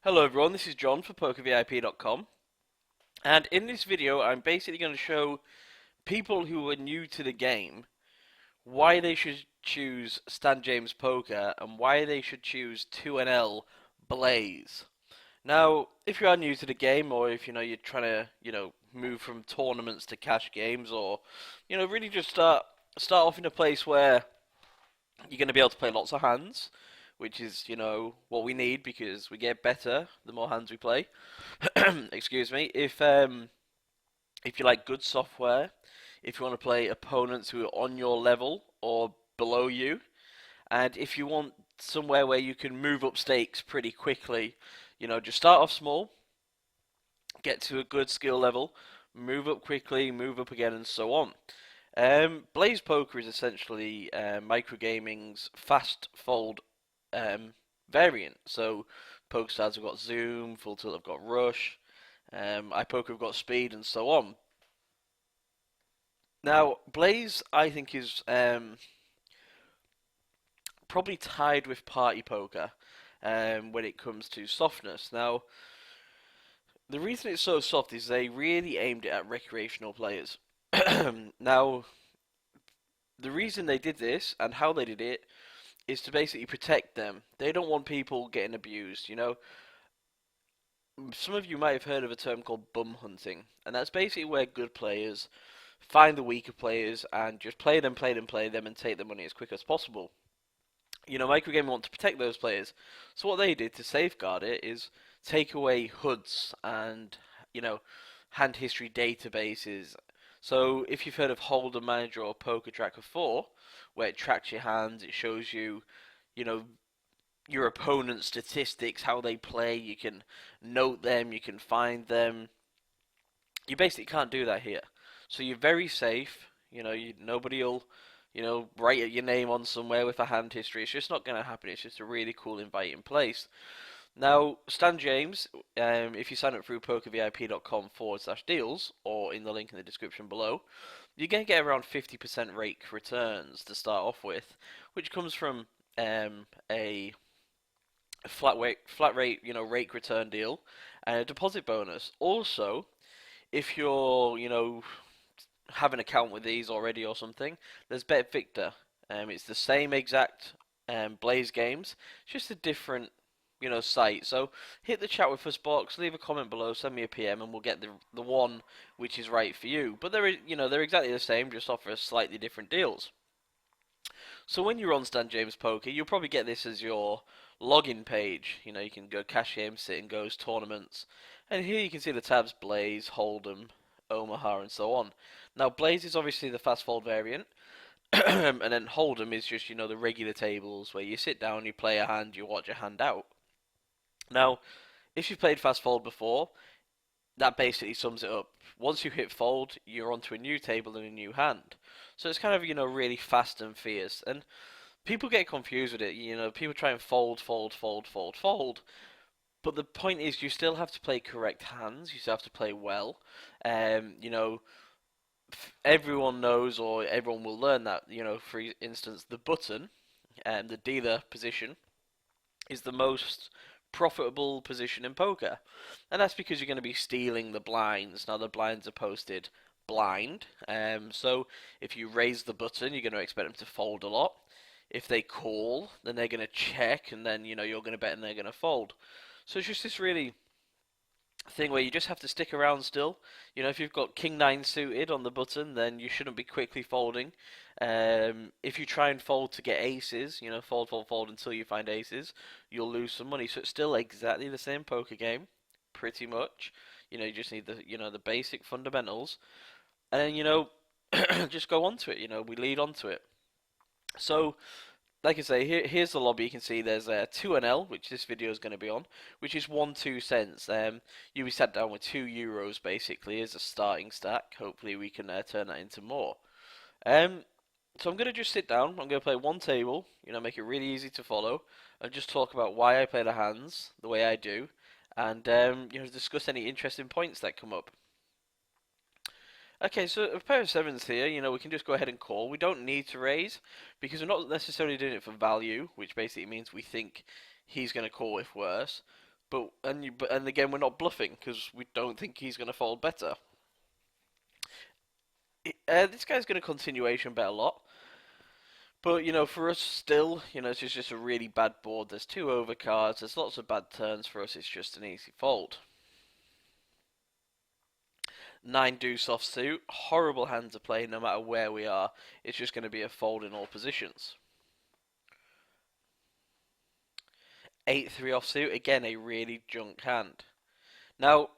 Hello everyone, this is John for PokerVIP.com, and in this video I'm basically going to show people who are new to the game why they should choose StanJames Poker and why they should choose 2NL Blaze. Now, if you are new to the game, or if you're trying to move from tournaments to cash games, or really just start off in a place where you're going to be able to play lots of hands, which is, what we need because we get better the more hands we play. Excuse me. If you like good software, if you want to play opponents who are on your level or below you, and if you want somewhere where you can move up stakes pretty quickly, just start off small, get to a good skill level, move up quickly, move up again, and so on. Blaze Poker is essentially microgaming's fast fold variant. So PokerStars have got Zoom, Full Tilt have got Rush, iPoker have got Speed, and so on. Now, Blaze, I think, is probably tied with Party Poker when it comes to softness. Now, the reason it's so soft is they really aimed it at recreational players. Now, the reason they did this and how they did it is to basically protect them. They don't want people getting abused, Some of you might have heard of a term called bum hunting, and that's basically where good players find the weaker players and just play them, and take their money as quick as possible. Microgame want to protect those players. So what they did to safeguard it is take away HUDs and, hand history databases. So if you've heard of Hold'em Manager or Poker Tracker 4, where it tracks your hands, it shows you, your opponent's statistics, how they play, you can note them, you can find them. You basically can't do that here. So you're very safe, nobody will, write your name on somewhere with a hand history. It's just not going to happen. It's just a really cool, inviting place. Now, StanJames, if you sign up through PokerVIP.com/deals, or in the link in the description below, you're going to get around 50% rake returns to start off with, which comes from a flat rate, rake return deal, and a deposit bonus. Also, if you're, have an account with these already or something, there's Bet Victor. It's the same exact Blaze games, it's just a different site. So hit the chat with us box, leave a comment below, send me a PM, and we'll get the one which is right for you. But they're exactly the same, just offer slightly different deals. So when you're on StanJames Poker, you'll probably get this as your login page. You can go cash game, sit and goes, tournaments, and here you can see the tabs Blaze, Hold'em, Omaha, and so on. Now Blaze is obviously the fast fold variant. And then Hold'em is just, the regular tables where you sit down, you play a hand, you watch a hand out. Now, if you've played fast fold before, that basically sums it up. Once you hit fold, you're onto a new table and a new hand. So it's kind of, really fast and fierce. And people get confused with it. People try and fold. But the point is, you still have to play correct hands. You still have to play well. Everyone knows, or everyone will learn that, for instance, the button and the dealer position is the most profitable position in poker. And that's because you're going to be stealing the blinds. Now the blinds are posted blind. So if you raise the button, you're going to expect them to fold a lot. If they call, then they're going to check, and then, you're going to bet and they're going to fold. So it's just this really thing where you just have to stick around still. If you've got King 9 suited on the button, then you shouldn't be quickly folding. If you try and fold to get aces, fold until you find aces, you'll lose some money. So it's still exactly the same poker game, pretty much. You just need the basic fundamentals, and then, just go on to it. We lead on to it. So, like I say, here's the lobby. You can see there's 2NL, which this video is going to be on, which is 1-2 cents. You'll be sat down with €2 basically as a starting stack. Hopefully we can turn that into more. So I'm going to just sit down. I'm going to play one table, make it really easy to follow, and just talk about why I play the hands the way I do, and discuss any interesting points that come up. Okay, so a pair of sevens here, we can just go ahead and call. We don't need to raise, because we're not necessarily doing it for value, which basically means we think he's going to call if worse. But again, we're not bluffing because we don't think he's going to fold better. This guy's going to continuation bet a lot. But, for us still, it's just a really bad board. There's two overcards, there's lots of bad turns. For us, it's just an easy fold. 9 deuce offsuit, horrible hand to play no matter where we are. It's just going to be a fold in all positions. 8-3 offsuit, again a really junk hand. Now,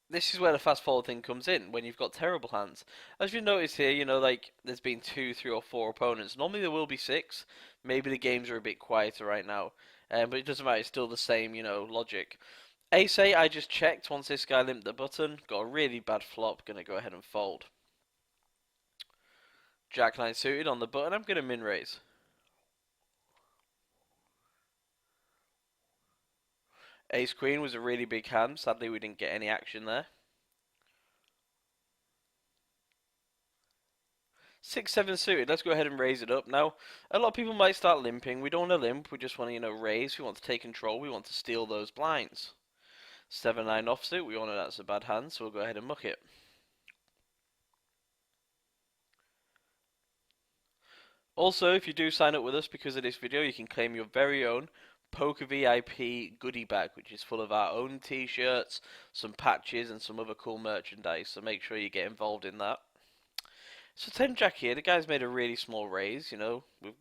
this is where the fast forward thing comes in, when you've got terrible hands. As you notice here, like, there's been 2, 3, or 4 opponents. Normally there will be 6. Maybe the games are a bit quieter right now. But it doesn't matter, it's still the same, logic. Ace-8, I just checked once this guy limped the button. Got a really bad flop, gonna go ahead and fold. Jack-9 suited on the button, I'm gonna min-raise. Ace-Queen was a really big hand, sadly we didn't get any action there. 6-7 suited, let's go ahead and raise it up. Now, a lot of people might start limping. We don't want to limp, we just want to, raise. We want to take control, we want to steal those blinds. 7-9 offsuit, we all know that's a bad hand, so we'll go ahead and muck it. Also, if you do sign up with us because of this video, you can claim your very own PokerVIP goodie bag, which is full of our own t-shirts, some patches, and some other cool merchandise, so make sure you get involved in that. So 10 jack here, the guy's made a really small raise,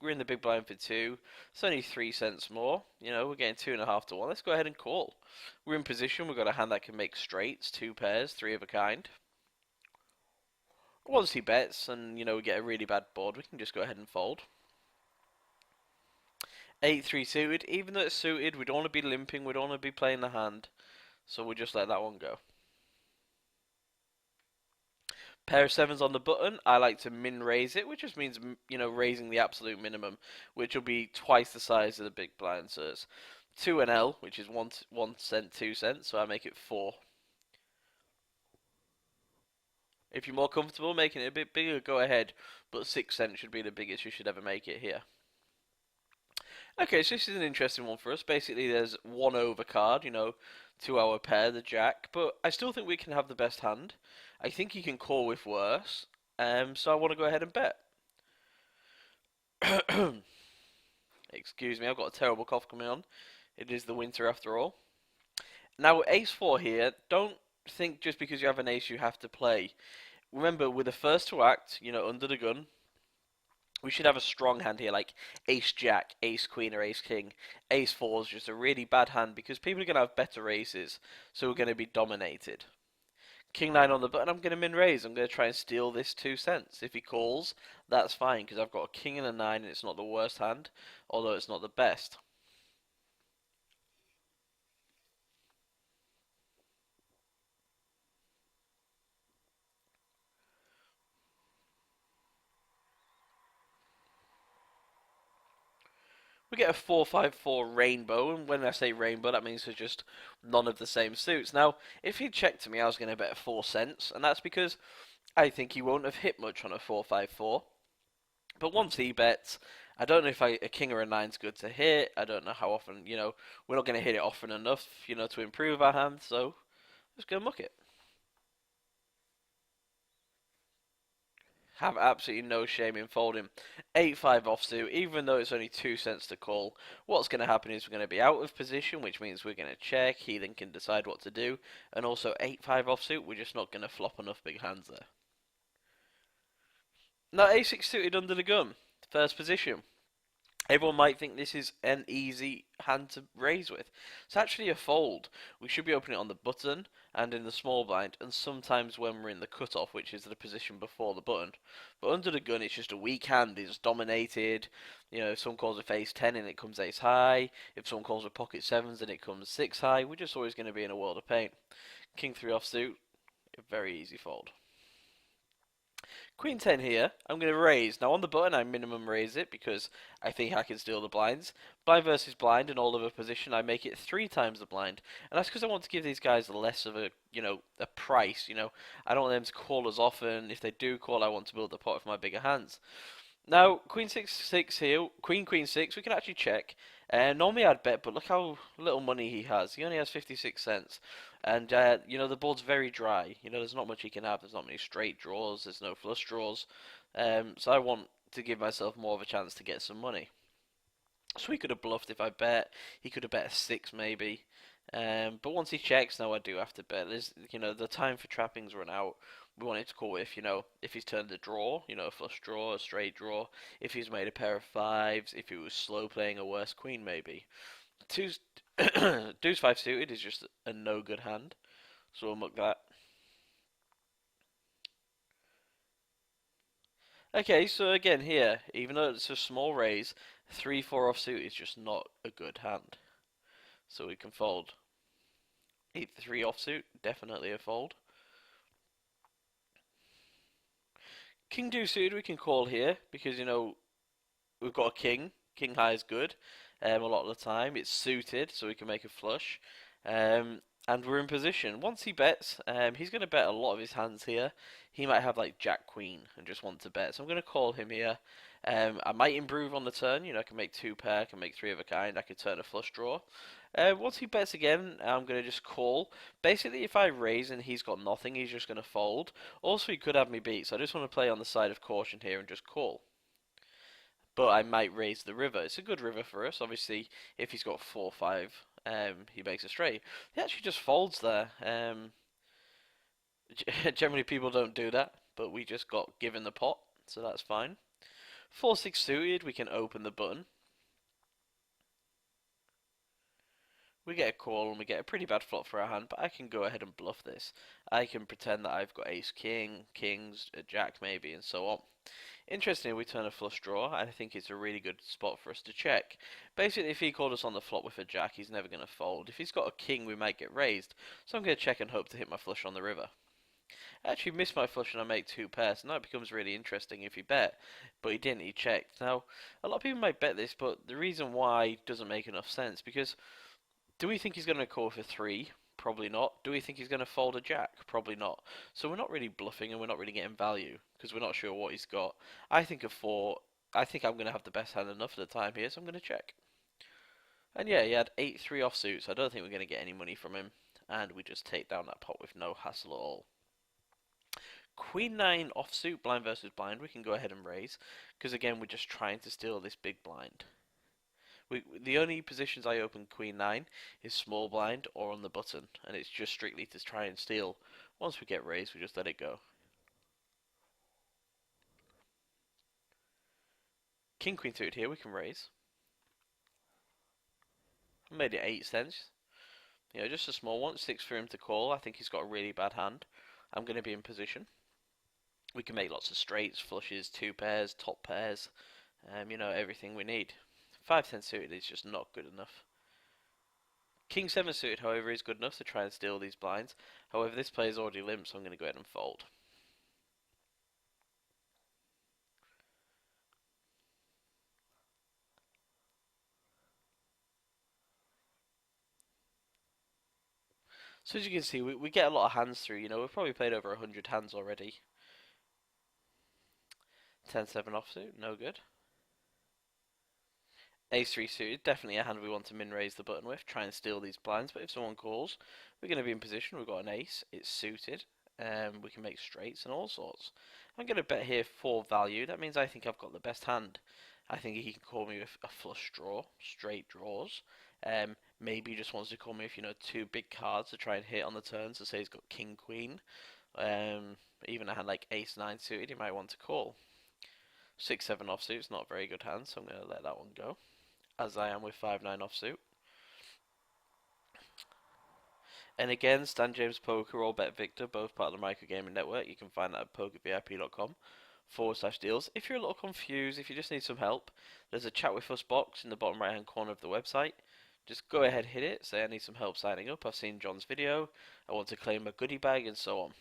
we're in the big blind for 2, it's only 3 cents more, we're getting 2.5 to 1, let's go ahead and call. We're in position, we've got a hand that can make straights, 2 pairs, 3 of a kind. Once he bets and, we get a really bad board, we can just go ahead and fold. 8-3 suited, even though it's suited, we don't want to be limping, we don't want to be playing the hand, so we'll just let that one go. Pair of 7s on the button, I like to min-raise it, which just means, raising the absolute minimum, which will be twice the size of the big blind. So it's 2 and L, which is 1 cent, 2 cents, so I make it 4. If you're more comfortable making it a bit bigger, go ahead, but 6 cents should be the biggest you should ever make it here. Okay, so this is an interesting one for us. Basically, there's one overcard, 2-hour pair, the jack, but I still think we can have the best hand. I think he can call with worse, so I want to go ahead and bet. Excuse me, I've got a terrible cough coming on. It is the winter after all. Now, ace-4 here, don't think just because you have an ace you have to play. Remember, we're the first to act, under the gun. We should have a strong hand here, like ace-jack, ace-queen, or ace-king. Ace-4 is just a really bad hand because people are going to have better aces, so we're going to be dominated. King-9 on the button, I'm going to min-raise. I'm going to try and steal this 2 cents. If he calls, that's fine, because I've got a king and a 9, and it's not the worst hand, although it's not the best. We get a 4-5-4 rainbow, and when I say rainbow, that means there's just none of the same suits. Now, if he'd checked to me, I was going to bet 4 cents, and that's because I think he won't have hit much on a 4-5-4. But once he bets, I don't know if a king or a 9's good to hit. I don't know how often, we're not going to hit it often enough, to improve our hand, so let's go muck it. Have absolutely no shame in folding. 8-5 offsuit, even though it's only 2 cents to call. What's going to happen is we're going to be out of position, which means we're going to check. He then can decide what to do. And also 8-5 offsuit, we're just not going to flop enough big hands there. Now a6 suited under the gun, first position. Everyone might think this is an easy hand to raise with. It's actually a fold. We should be opening it on the button and in the small blind, and sometimes when we're in the cutoff, which is the position before the button. But under the gun, it's just a weak hand. It's dominated. If someone calls with ace 10 and it comes ace high. If someone calls with pocket 7s and it comes 6 high. We're just always going to be in a world of pain. King 3 offsuit, a very easy fold. Queen 10 here, I'm going to raise. Now on the button I minimum raise it because I think I can steal the blinds. Blind versus blind in all other position, I make it 3 times the blind. And that's because I want to give these guys less of a, a price, I don't want them to call as often. If they do call, I want to build the pot with my bigger hands. Now, Queen 6 here, Queen 6, we can actually check. Normally I'd bet, but look how little money he has. He only has 56 cents. And, you know, the board's very dry. You know, there's not much he can have. There's not many straight draws. There's no flush draws. So I want to give myself more of a chance to get some money. So he could have bluffed if I bet. He could have bet a 6 maybe. But once he checks, now I do have to bet. There's, you know, the time for trappings run out. We want it to call if, you know, if he's turned a draw, you know, a flush draw, a straight draw, if he's made a pair of fives, if he was slow playing a worse queen maybe. Two's, deuce 5 suited is just a no good hand, so we'll muck that. Okay, so again here, even though it's a small raise, 3-4 offsuit is just not a good hand. So we can fold. 8-3 offsuit, definitely a fold. King deuce suited we can call here because, you know, we've got a king. King high is good a lot of the time. It's suited, so we can make a flush. And we're in position. Once he bets, he's going to bet a lot of his hands here. He might have like Jack Queen and just want to bet. So I'm going to call him here. I might improve on the turn. You know, I can make 2 pair, I can make 3 of a kind. I could turn a flush draw. Once he bets again, I'm going to just call. Basically, if I raise and he's got nothing, he's just going to fold. Also, he could have me beat, so I just want to play on the side of caution here and just call. But I might raise the river. It's a good river for us. Obviously, if he's got 4-5, he makes a straight. He actually just folds there. Generally, people don't do that, but we just got given the pot, so that's fine. 4-6 suited, we can open the button. We get a call and we get a pretty bad flop for our hand, but I can go ahead and bluff this. I can pretend that I've got ace king, kings, a jack maybe, and so on. Interestingly, we turn a flush draw. I think it's a really good spot for us to check. Basically, if he called us on the flop with a jack, he's never going to fold. If he's got a king, we might get raised. So I'm going to check and hope to hit my flush on the river. I actually missed my flush and I make 2 pairs. Now it becomes really interesting if he bet, but he didn't. He checked. Now, a lot of people might bet this, but the reason why doesn't make enough sense because do we think he's going to call for 3? Probably not. Do we think he's going to fold a jack? Probably not. So we're not really bluffing and we're not really getting value because we're not sure what he's got. I think a 4. I think I'm going to have the best hand enough at the time here, so I'm going to check. And yeah, he had 8-3 offsuit, so I don't think we're going to get any money from him. And we just take down that pot with no hassle at all. Queen 9 offsuit, blind versus blind, we can go ahead and raise. Because again, we're just trying to steal this big blind. The only positions I open Queen 9 is small blind or on the button, and it's just strictly to try and steal. Once we get raised, we just let it go. King Queen suited here, we can raise. I made it 8 cents. You know, just a small one, 6 for him to call. I think he's got a really bad hand. I'm going to be in position. We can make lots of straights, flushes, 2 pairs, top pairs, you know, everything we need. 5-10 suited is just not good enough. King 7 suited, however, is good enough to try and steal these blinds. However, this player is already limp, so I'm going to go ahead and fold. So as you can see, we get a lot of hands through. You know, we've probably played over 100 hands already. 10-7 offsuit, no good. Ace-3 suited, definitely a hand we want to min-raise the button with, try and steal these blinds, but if someone calls, we're going to be in position, we've got an ace, it's suited, we can make straights and all sorts. I'm going to bet here for value, that means I think I've got the best hand. I think he can call me with a flush draw, straight draws, maybe he just wants to call me with, you know, 2 big cards to try and hit on the turn, so say he's got king-queen, even a hand like ace-9 suited, he might want to call. 6-7 offsuit's not a very good hand, so I'm going to let that one go. As I am with 5-9 offsuit. And again, StanJames Poker or Bet Victor, both part of the Microgaming Network. You can find that at PokerVIP.com/deals. If you're a little confused, if you just need some help, there's a chat with us box in the bottom right hand corner of the website. Just go ahead, hit it, say I need some help signing up, I've seen John's video, I want to claim a goodie bag, and so on.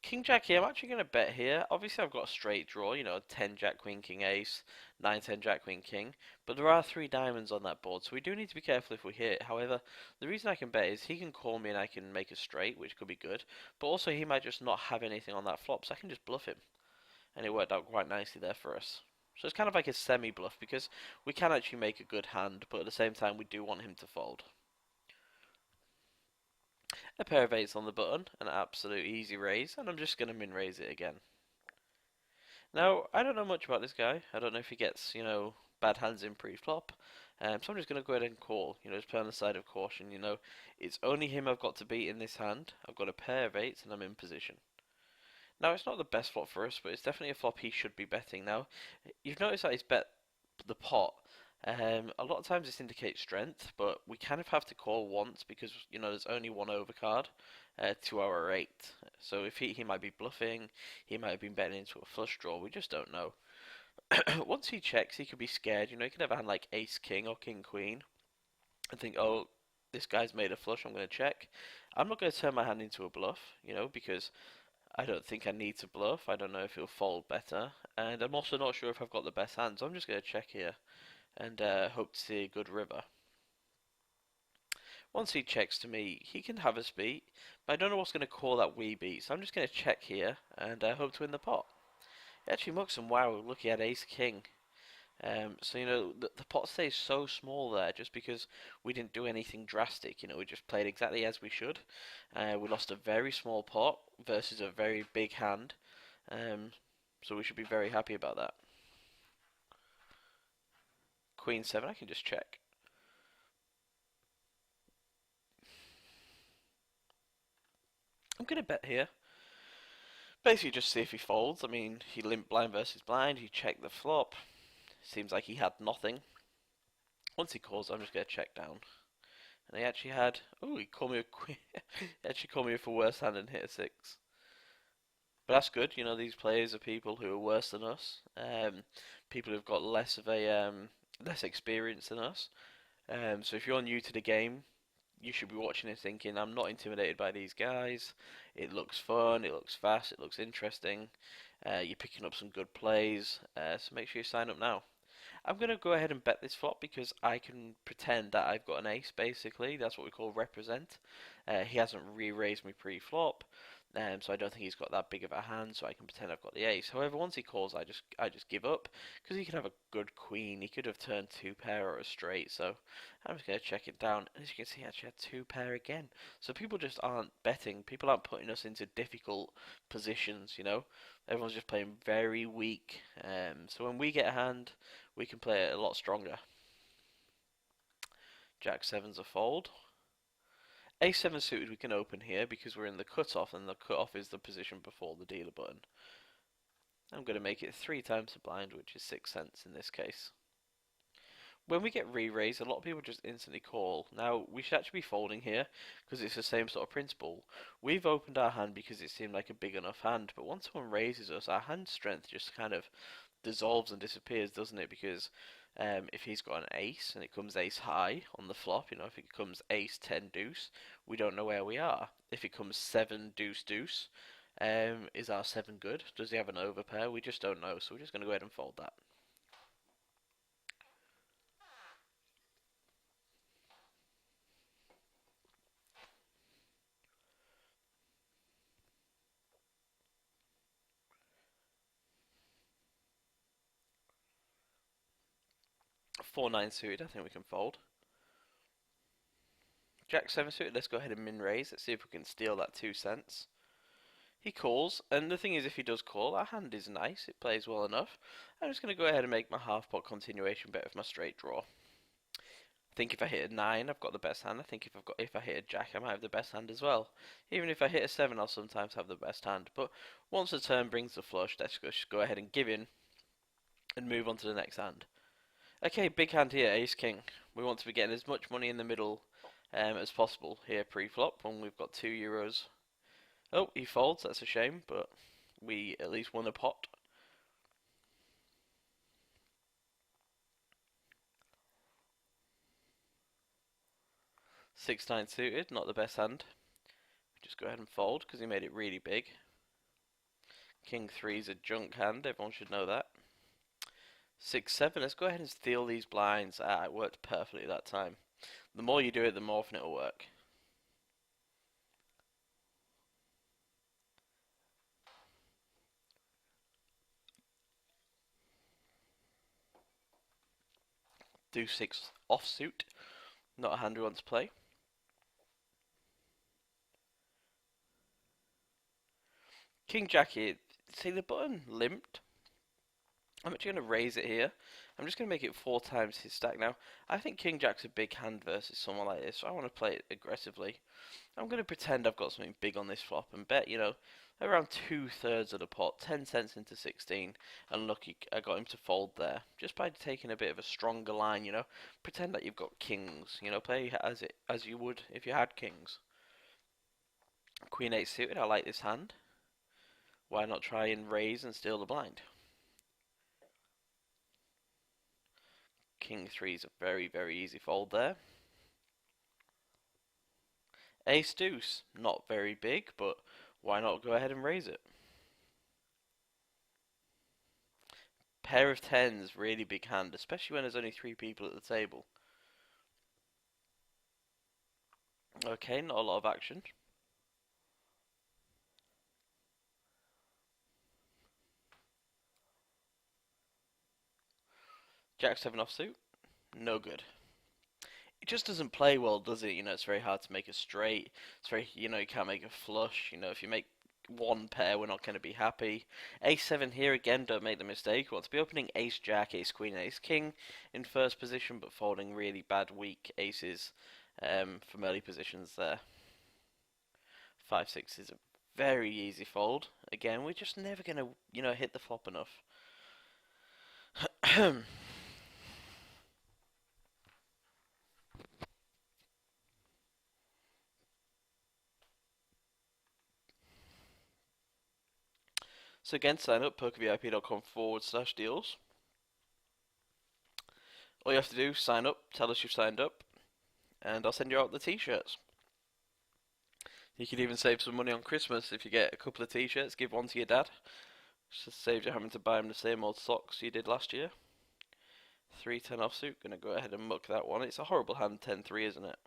King Jack here, I'm actually going to bet here. Obviously I've got a straight draw, you know, 10 Jack Queen King Ace, 9-10 Jack Queen King, but there are 3 diamonds on that board, so we do need to be careful if we hit. However, the reason I can bet is he can call me and I can make a straight, which could be good, but also he might just not have anything on that flop, so I can just bluff him. And it worked out quite nicely there for us. So it's kind of like a semi-bluff because we can actually make a good hand, but at the same time we do want him to fold. A pair of eights on the button, an absolute easy raise, and I'm just going to min-raise it again. Now, I don't know much about this guy. I don't know if he gets, bad hands in pre-flop. So I'm just going to go ahead and call, just play on the side of caution, It's only him I've got to beat in this hand. I've got a pair of eights and I'm in position. Now, it's not the best flop for us, but it's definitely a flop he should be betting. Now, you've noticed that he's bet the pot. A lot of times this indicates strength, but we kind of have to call once because, there's only one overcard to our 8. So if he might be bluffing, he might have been betting into a flush draw, we just don't know. Once he checks, he could be scared, he could have a hand like ace-king or king-queen and think, oh, this guy's made a flush, I'm going to check. I'm not going to turn my hand into a bluff, because I don't think I need to bluff. I don't know if he'll fold better. And I'm also not sure if I've got the best hand, so I'm just going to check here and hope to see a good river. Once he checks to me, he can have us beat, but I don't know what's going to call that we beat, so I'm just going to check here and hope to win the pot. He actually mucks and wow, look, he had ace-king. So, the pot stays so small there just because we didn't do anything drastic. We just played exactly as we should. We lost a very small pot versus a very big hand. So we should be very happy about that. Queen 7, I can just check. I'm going to bet here. Basically just see if he folds. I mean, he limped blind versus blind. He checked the flop. Seems like he had nothing. Once he calls, I'm just going to check down. And he actually had... Oh, he called me a queen. He actually called me with a worse hand and hit a 6. But that's good. These players are people who are worse than us. People who've got less of a... less experience than us. So if you're new to the game, you should be watching it thinking, I'm not intimidated by these guys. It looks fun, it looks fast, it looks interesting. You're picking up some good plays, so make sure you sign up now. I'm going to go ahead and bet this flop because I can pretend that I've got an ace, basically. That's what we call represent. He hasn't re-raised me pre-flop, so I don't think he's got that big of a hand, so I can pretend I've got the ace. However, once he calls, I just give up, because he could have a good queen. He could have turned 2-pair or a straight, so I'm just going to check it down. And as you can see, he actually had 2-pair again. So people just aren't betting. People aren't putting us into difficult positions, Everyone's just playing very weak. So when we get a hand, we can play it a lot stronger. Jack 7's a fold. A7 suited we can open here because we're in the cutoff, and the cutoff is the position before the dealer button. I'm going to make it 3 times the blind, which is 6 cents in this case. When we get re-raised, a lot of people just instantly call. Now, we should actually be folding here because it's the same sort of principle. We've opened our hand because it seemed like a big enough hand, but once someone raises us, our hand strength just kind of dissolves and disappears, doesn't it? Because if he's got an ace and it comes ace high on the flop, if it comes ace 10 deuce, we don't know where we are. If it comes 7 deuce deuce, is our 7 good? Does he have an overpair? We just don't know, so we're just going to go ahead and fold that. Four 9 suited, I think we can fold. Jack 7 suited, let's go ahead and min raise. Let's see if we can steal that 2 cents. He calls, and the thing is, if he does call, our hand is nice, it plays well enough. I'm just going to go ahead and make my half pot continuation bet with my straight draw. I think if I hit a 9, I've got the best hand. I think if I hit a jack, I might have the best hand as well. Even if I hit a 7, I'll sometimes have the best hand. But once the turn brings the flush, let's just go ahead and give in and move on to the next hand. Okay, big hand here, ace king. We want to be getting as much money in the middle as possible here pre-flop when we've got €2. Oh, he folds, that's a shame, but we at least won a pot. Six 9 suited, not the best hand. Just go ahead and fold because he made it really big. King 3 is a junk hand, everyone should know that. 6 7, let's go ahead and steal these blinds. It worked perfectly that time. The more you do it, the more often it'll work. Deuce 6 offsuit, not a hand we want to play. King Jack here. See the button limped. I'm actually going to raise it here. I'm just going to make it 4 times his stack now. I think King Jack's a big hand versus someone like this, so I want to play it aggressively. I'm going to pretend I've got something big on this flop and bet, you know, around 2/3 of the pot, 10 cents into 16, and lucky I got him to fold there, just by taking a bit of a stronger line, you know. Pretend that you've got kings, you know, play as you would if you had kings. Queen 8 suited, I like this hand. Why not try and raise and steal the blind? King 3 is a very, very easy fold there. Ace deuce, not very big, but why not go ahead and raise it? Pair of tens, really big hand, especially when there's only 3 people at the table. Okay, not a lot of action. Jack 7 offsuit, no good. It just doesn't play well, does it? You know, it's very hard to make a straight. It's very, you know, you can't make a flush. You know, if you make one pair, we're not going to be happy. Ace 7 here again, don't make the mistake. We want to be opening Ace Jack, Ace Queen, Ace King in first position, but folding really bad, weak aces from early positions there. 5-6 is a very easy fold. Again, we're just never going to, you know, hit the flop enough. So again, sign up, PokerVIP.com/deals. All you have to do, sign up, tell us you've signed up, and I'll send you out the t-shirts. You could even save some money on Christmas if you get a couple of t-shirts, give one to your dad. Just saves you having to buy him the same old socks you did last year. 3-10 offsuit, gonna go ahead and muck that one. It's a horrible hand, 10-3, isn't it?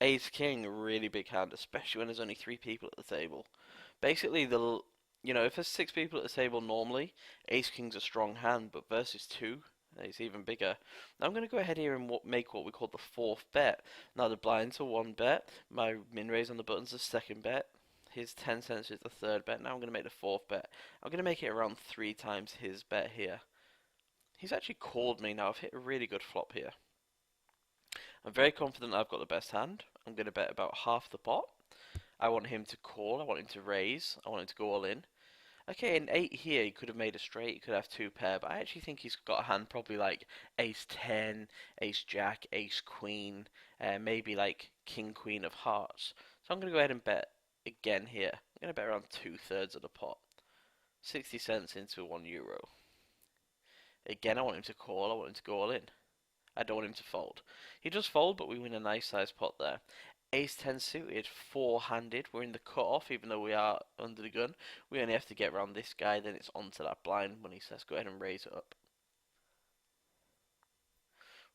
Ace King, really big hand, especially when there's only 3 people at the table. Basically, you know, if there's 6 people at the table normally, Ace King's a strong hand, but versus 2, it's even bigger. Now I'm going to go ahead here and make what we call the 4th bet. Now the blinds are 1 bet, my min raise on the button's the 2nd bet, his 10 cents is the 3rd bet. Now I'm going to make the 4th bet. I'm going to make it around 3 times his bet here. He's actually called me now. I've hit a really good flop here. I'm very confident I've got the best hand. I'm going to bet about half the pot. I want him to call, I want him to raise, I want him to go all in. Okay, in 8 here, he could have made a straight, he could have 2 pair, but I actually think he's got a hand probably like Ace 10, Ace Jack, Ace Queen, maybe like King Queen of Hearts. So I'm going to go ahead and bet again here. I'm going to bet around 2/3 of the pot. 60 cents into €1. Again, I want him to call, I want him to go all in. I don't want him to fold. He does fold, but we win a nice sized pot there. Ace 10 suited, 4-handed. We're in the cut-off, even though we are under the gun. We only have to get around this guy, then it's onto that blind when he says go ahead and raise it up.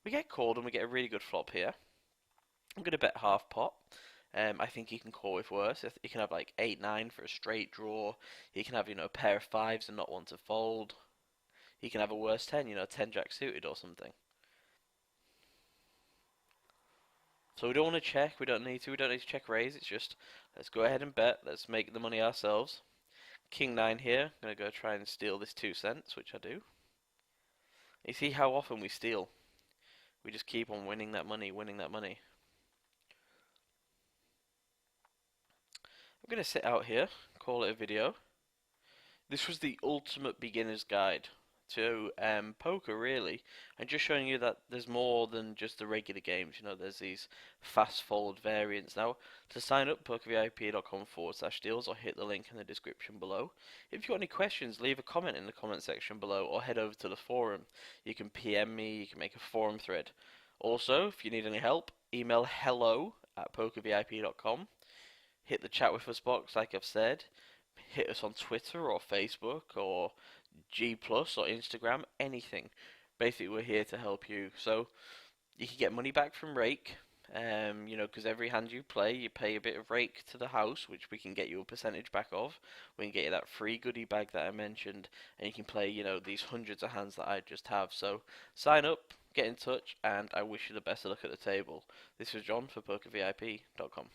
We get called and we get a really good flop here. I'm going to bet half pot. I think he can call with worse. He can have like 8-9 for a straight draw. He can have, you know, a pair of 5s and not want to fold. He can have a worse 10, you know, 10 jack suited or something. So we don't want to check, we don't need to check raise, it's just, let's go ahead and bet, let's make the money ourselves. King 9 here, I'm going to go try and steal this 2 cents, which I do. You see how often we steal. We just keep on winning that money, winning that money. I'm going to sit out here, call it a video. This was the ultimate beginner's guide to poker, really, and just showing you that there's more than just the regular games. You know, there's these fast forward variants. Now, to sign up, PokerVIP.com/deals, or hit the link in the description below. If you've got any questions, leave a comment in the comment section below, or head over to the forum. You can PM me, you can make a forum thread. Also, if you need any help, email hello@PokerVIP.com. Hit the chat with us box, like I've said. Hit us on Twitter or Facebook or G Plus or Instagram, anything. Basically, we're here to help you. So you can get money back from Rake. You know, because every hand you play, you pay a bit of rake to the house, which we can get you a percentage back of. We can get you that free goodie bag that I mentioned, and you can play, you know, these hundreds of hands that I just have. So sign up, get in touch, and I wish you the best of luck at the table. This was John for PokerVIP.com.